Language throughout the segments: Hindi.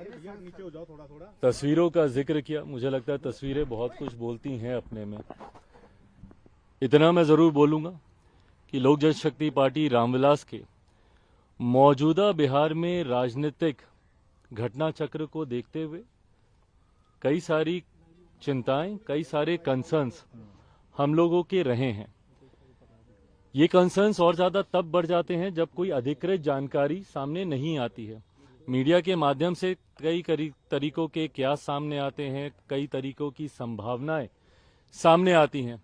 नीचे हो जाओ थोड़ा। तस्वीरों का जिक्र किया। मुझे लगता है तस्वीरें बहुत कुछ बोलती हैं अपने में। इतना मैं जरूर बोलूंगा कि लोक जनशक्ति पार्टी रामविलास के मौजूदा बिहार में राजनीतिक घटना चक्र को देखते हुए कई सारी चिंताएं, कई सारे कंसर्न्स हम लोगों के रहे हैं। ये कंसर्न्स और ज्यादा तब बढ़ जाते हैं जब कोई अधिकृत जानकारी सामने नहीं आती है। मीडिया के माध्यम से कई तरीकों के क्या सामने आते हैं, कई तरीकों की संभावनाएं सामने आती हैं,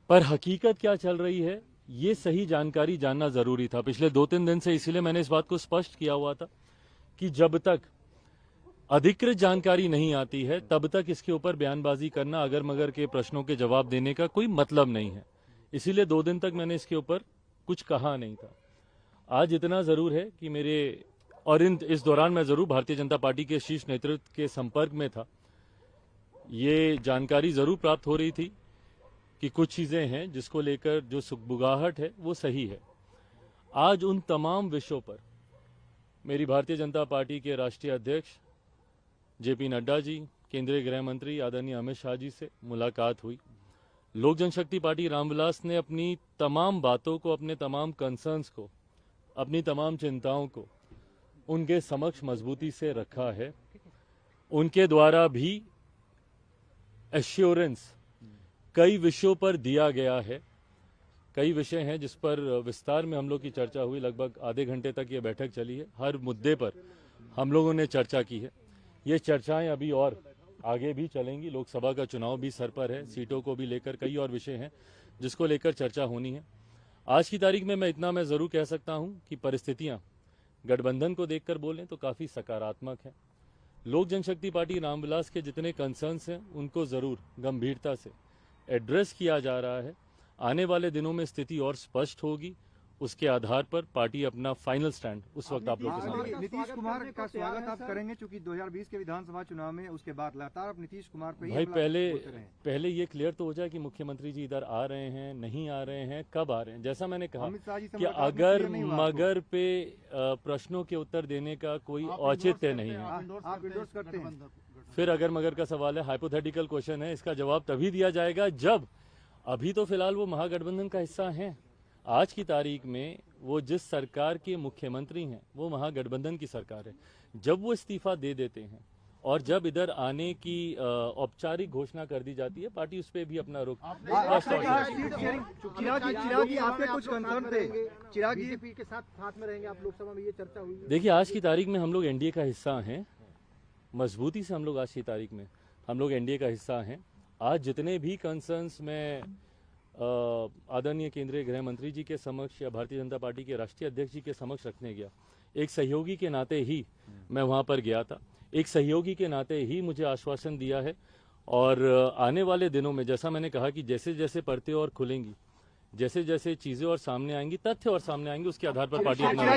पर हकीकत क्या चल रही है ये सही जानकारी जानना जरूरी था। पिछले 2-3 दिन से इसीलिए मैंने इस बात को स्पष्ट किया हुआ था कि जब तक अधिकृत जानकारी नहीं आती है तब तक इसके ऊपर बयानबाजी करना, अगर मगर के प्रश्नों के जवाब देने का कोई मतलब नहीं है। इसीलिए 2 दिन तक मैंने इसके ऊपर कुछ कहा नहीं था। आज इतना जरूर है कि इस दौरान मैं जरूर भारतीय जनता पार्टी के शीर्ष नेतृत्व के संपर्क में था। ये जानकारी जरूर प्राप्त हो रही थी कि कुछ चीजें हैं जिसको लेकर जो सुगबुगाहट है वो सही है। आज उन तमाम विषयों पर मेरी भारतीय जनता पार्टी के राष्ट्रीय अध्यक्ष जेपी नड्डा जी, केंद्रीय गृह मंत्री आदरणीय अमित शाह जी से मुलाकात हुई। लोक जनशक्ति पार्टी रामविलास ने अपनी तमाम बातों को, अपने तमाम कंसर्न्स को, अपनी तमाम चिंताओं को उनके समक्ष मजबूती से रखा है। उनके द्वारा भी एश्योरेंस कई विषयों पर दिया गया है। कई विषय हैं जिस पर विस्तार में हम लोग की चर्चा हुई। लगभग आधे घंटे तक ये बैठक चली है। हर मुद्दे पर हम लोगों ने चर्चा की है। ये चर्चाएं अभी और आगे भी चलेंगी। लोकसभा का चुनाव भी सर पर है, सीटों को भी लेकर कई और विषय हैं जिसको लेकर चर्चा होनी है। आज की तारीख में मैं जरूर कह सकता हूं कि परिस्थितियां गठबंधन को देखकर बोलें तो काफी सकारात्मक है। लोक जनशक्ति पार्टी रामविलास के जितने कंसर्न्स हैं उनको जरूर गंभीरता से एड्रेस किया जा रहा है। आने वाले दिनों में स्थिति और स्पष्ट होगी। उसके आधार पर पार्टी अपना फाइनल स्टैंड उस वक्त आप लोग के सामने। नीतीश कुमार का स्वागत आप करेंगे क्योंकि 2020 के विधानसभा चुनाव में उसके बाद लगातार आप नीतीश कुमार पे भाई पहले ये क्लियर तो हो जाए कि मुख्यमंत्री जी इधर आ रहे हैं, नहीं आ रहे हैं, कब आ रहे हैं। जैसा मैंने कहा कि अगर मगर पे प्रश्नों के उत्तर देने का कोई औचित्य नहीं है। आप इंडोर्स करते हैं? फिर अगर मगर का सवाल है, हाइपोथेटिकल क्वेश्चन है, इसका जवाब तभी दिया जाएगा जब, अभी तो फिलहाल वो महागठबंधन का हिस्सा हैं। आज की तारीख में वो जिस सरकार के मुख्यमंत्री हैं वो महागठबंधन की सरकार है। जब वो इस्तीफा दे देते हैं और जब इधर आने की औपचारिक घोषणा कर दी जाती है, पार्टी उस पर भी अपना रुख चिरागी आपके कुछ कंसर्न थे, चिरागी बीजेपी के साथ में रहेंगे आप लोकसभा में, ये चर्चा हुई। देखिए, आज की तारीख में हम लोग एनडीए का हिस्सा हैं। मजबूती से हम लोग आज की तारीख में हम लोग एनडीए का हिस्सा हैं। आज जितने भी कंसर्न्स में आदरणीय केंद्रीय गृह मंत्री जी के समक्ष या भारतीय जनता पार्टी के राष्ट्रीय अध्यक्ष जी के समक्ष रखने गया, एक सहयोगी के नाते ही मैं वहां पर गया था। एक सहयोगी के नाते ही मुझे आश्वासन दिया है और आने वाले दिनों में, जैसा मैंने कहा कि जैसे जैसे परतें और खुलेंगी, जैसे जैसे चीजें और सामने आएंगी, तथ्य और सामने आएंगे, उसके आधार पर पार्टी अपना